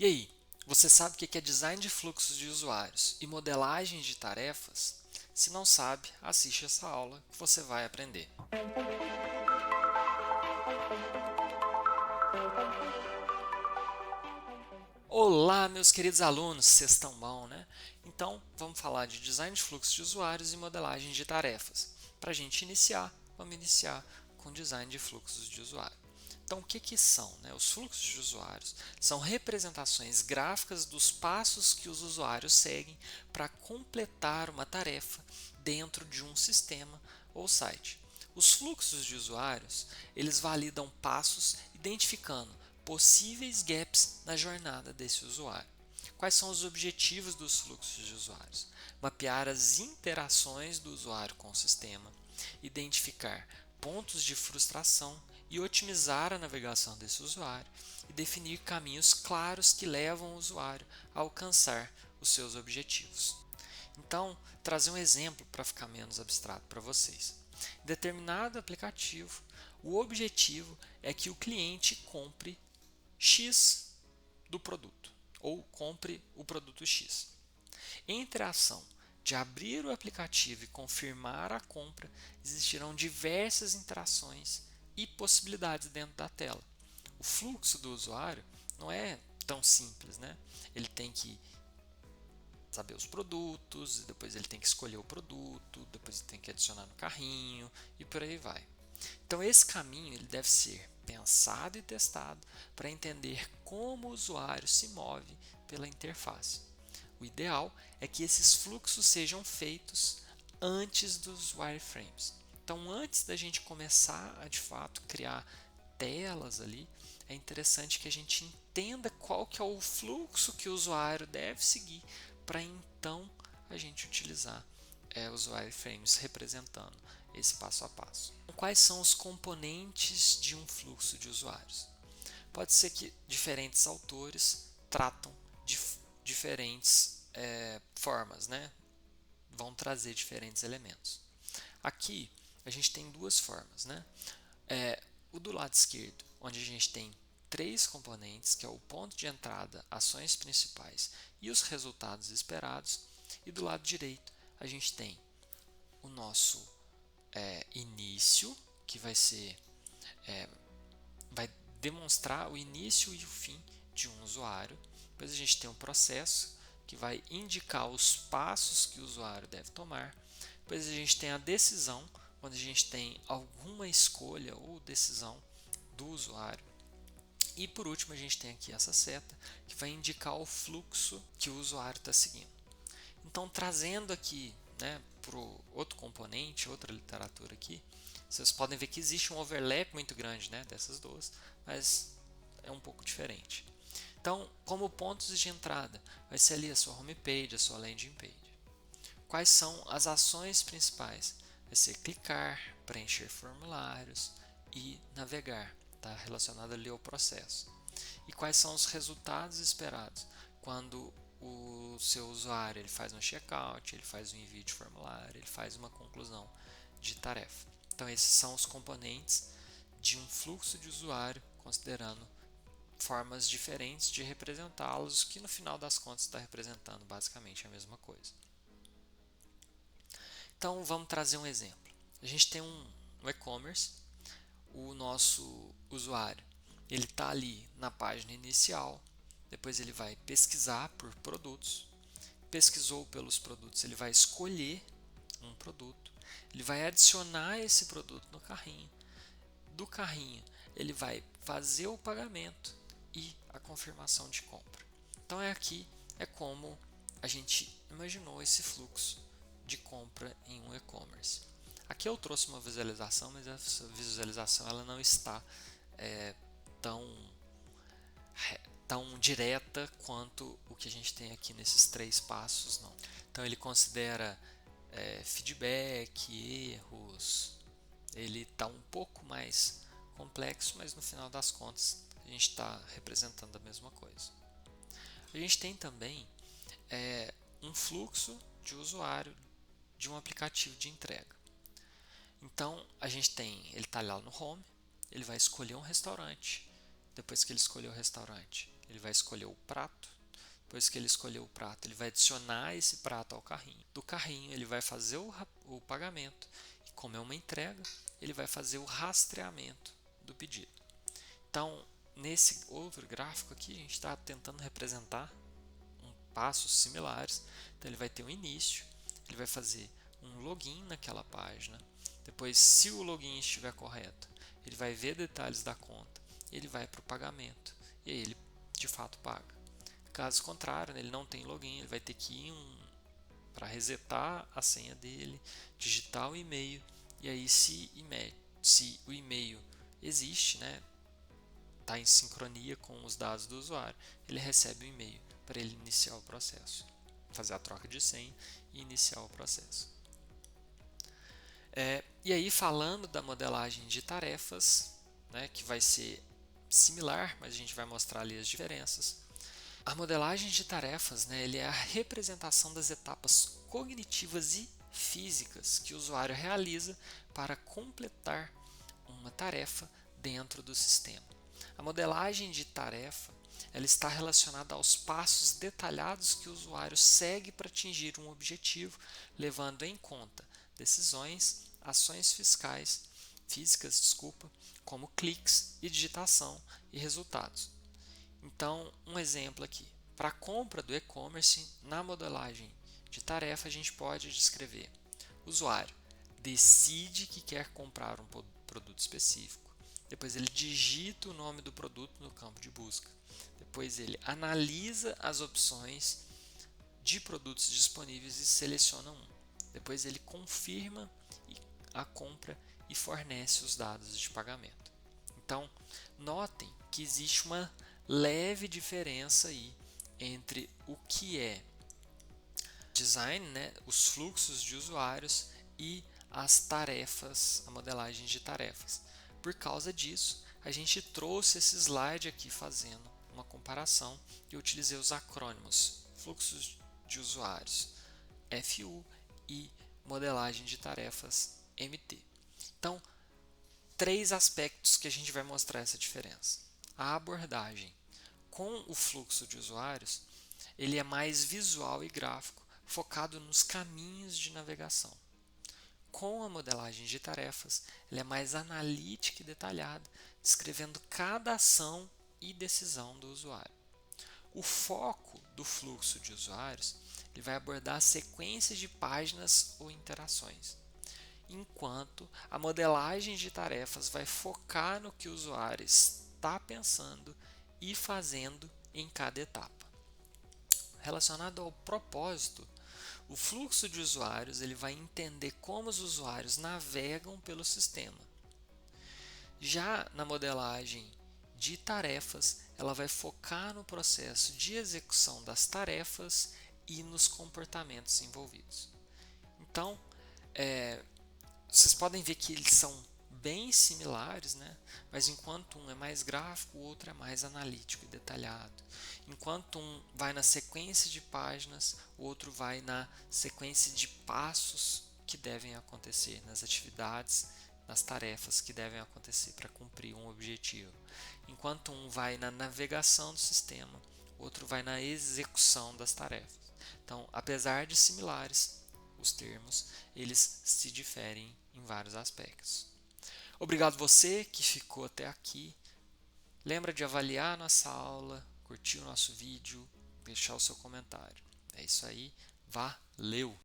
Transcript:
E aí, você sabe o que é design de fluxos de usuários e modelagem de tarefas? Se não sabe, assiste essa aula que você vai aprender. Olá, meus queridos alunos, vocês estão bom, né? Então, vamos falar de design de fluxos de usuários e modelagem de tarefas. Para a gente iniciar, vamos iniciar com design de fluxos de usuário. Então, o que são, né? Os fluxos de usuários são representações gráficas dos passos que os usuários seguem para completar uma tarefa dentro de um sistema ou site. Os fluxos de usuários, eles validam passos identificando possíveis gaps na jornada desse usuário. Quais são os objetivos dos fluxos de usuários? Mapear as interações do usuário com o sistema, identificar pontos de frustração e otimizar a navegação desse usuário e definir caminhos claros que levam o usuário a alcançar os seus objetivos. Então, trazer um exemplo para ficar menos abstrato para vocês. Em determinado aplicativo, o objetivo é que o cliente compre X do produto ou compre o produto X. Entre a ação de abrir o aplicativo e confirmar a compra, existirão diversas interações e possibilidades dentro da tela. O fluxo do usuário não é tão simples, né? Ele tem que saber os produtos, depois ele tem que escolher o produto, depois ele tem que adicionar no carrinho e por aí vai. Então esse caminho ele deve ser pensado e testado para entender como o usuário se move pela interface. O ideal é que esses fluxos sejam feitos antes dos wireframes. Então, antes da gente começar a de fato criar telas ali, é interessante que a gente entenda qual que é o fluxo que o usuário deve seguir para então a gente utilizar os wireframes representando esse passo a passo. Quais são os componentes de um fluxo de usuários? Pode ser que diferentes autores tratam de diferentes formas, né? Vão trazer diferentes elementos. Aqui a gente tem duas formas, né? O do lado esquerdo, onde a gente tem três componentes, que é o ponto de entrada, ações principais e os resultados esperados. E do lado direito a gente tem o nosso início, que vai demonstrar o início e o fim de um usuário. Depois a gente tem um processo, que vai indicar os passos que o usuário deve tomar. Depois a gente tem a decisão, onde a gente tem alguma escolha ou decisão do usuário. E por último a gente tem aqui essa seta, que vai indicar o fluxo que o usuário está seguindo. Então, trazendo aqui, né, para o outro componente, outra literatura aqui, vocês podem ver que existe um overlap muito grande, né, dessas duas, mas é um pouco diferente. Então, como pontos de entrada, vai ser ali a sua homepage, a sua landing page. Quais são as ações principais? Vai ser clicar, preencher formulários e navegar, está relacionado ali ao processo. E quais são os resultados esperados quando o seu usuário ele faz um checkout, ele faz um envio de formulário, ele faz uma conclusão de tarefa. Então esses são os componentes de um fluxo de usuário, considerando formas diferentes de representá-los, que no final das contas está representando basicamente a mesma coisa. Então vamos trazer um exemplo. A gente tem um e-commerce, o nosso usuário ele está ali na página inicial, depois ele vai pesquisar por produtos, pesquisou pelos produtos, ele vai escolher um produto, ele vai adicionar esse produto no carrinho, do carrinho ele vai fazer o pagamento e a confirmação de compra. Então aqui é como a gente imaginou esse fluxo de compra em um e-commerce. Aqui eu trouxe uma visualização, mas essa visualização ela não está tão tão direta quanto o que a gente tem aqui nesses três passos, não. Então ele considera feedback, erros, ele está um pouco mais complexo, mas no final das contas a gente está representando a mesma coisa. A gente tem também um fluxo de usuário de um aplicativo de entrega. Então a gente tem, ele está lá no home, ele vai escolher um restaurante. Depois que ele escolheu o restaurante, ele vai escolher o prato. Depois que ele escolheu o prato, ele vai adicionar esse prato ao carrinho. Do carrinho, ele vai fazer o pagamento. E como é uma entrega, ele vai fazer o rastreamento do pedido. Então, nesse outro gráfico aqui, a gente está tentando representar passos similares. Então, ele vai ter um início, ele vai fazer um login naquela página. Depois, se o login estiver correto, ele vai ver detalhes da conta, ele vai para o pagamento e aí ele de fato paga. Caso contrário, ele não tem login, ele vai ter que ir para resetar a senha dele, digitar o e-mail e aí se o e-mail existe, né, está em sincronia com os dados do usuário, ele recebe o e-mail para ele iniciar o processo, fazer a troca de senha e iniciar o processo. E aí, falando da modelagem de tarefas, né, que vai ser similar, mas a gente vai mostrar ali as diferenças. A modelagem de tarefas, né, ele é a representação das etapas cognitivas e físicas que o usuário realiza para completar uma tarefa dentro do sistema. A modelagem de tarefa ela está relacionada aos passos detalhados que o usuário segue para atingir um objetivo, levando em conta decisões, ações físicas, como cliques e digitação e resultados. Então, um exemplo aqui. Para a compra do e-commerce, na modelagem de tarefa, a gente pode descrever: o usuário decide que quer comprar um produto específico, depois ele digita o nome do produto no campo de busca, depois ele analisa as opções de produtos disponíveis e seleciona um, depois ele confirma a compra e fornece os dados de pagamento. Então, notem que existe uma leve diferença aí entre o que é design, né, os fluxos de usuários e as tarefas, a modelagem de tarefas. Por causa disso, a gente trouxe esse slide aqui fazendo uma comparação e eu utilizei os acrônimos fluxos de usuários, FU, e modelagem de tarefas, MT. Então, 3 aspectos que a gente vai mostrar essa diferença. A abordagem com o fluxo de usuários, ele é mais visual e gráfico, focado nos caminhos de navegação. Com a modelagem de tarefas, ela é mais analítica e detalhada, descrevendo cada ação e decisão do usuário. O foco do fluxo de usuários ele vai abordar sequências de páginas ou interações, enquanto a modelagem de tarefas vai focar no que o usuário está pensando e fazendo em cada etapa. Relacionado ao propósito, o fluxo de usuários ele vai entender como os usuários navegam pelo sistema. Já na modelagem de tarefas, ela vai focar no processo de execução das tarefas e nos comportamentos envolvidos. Então, vocês podem ver que eles são bem similares, né? Mas enquanto um é mais gráfico, o outro é mais analítico e detalhado. Enquanto um vai na sequência de páginas, o outro vai na sequência de passos que devem acontecer, nas atividades, nas tarefas que devem acontecer para cumprir um objetivo. Enquanto um vai na navegação do sistema, o outro vai na execução das tarefas. Então, apesar de similares, os termos eles se diferem em vários aspectos. Obrigado você que ficou até aqui. Lembra de avaliar nossa aula, curtir o nosso vídeo, deixar o seu comentário. É isso aí, valeu!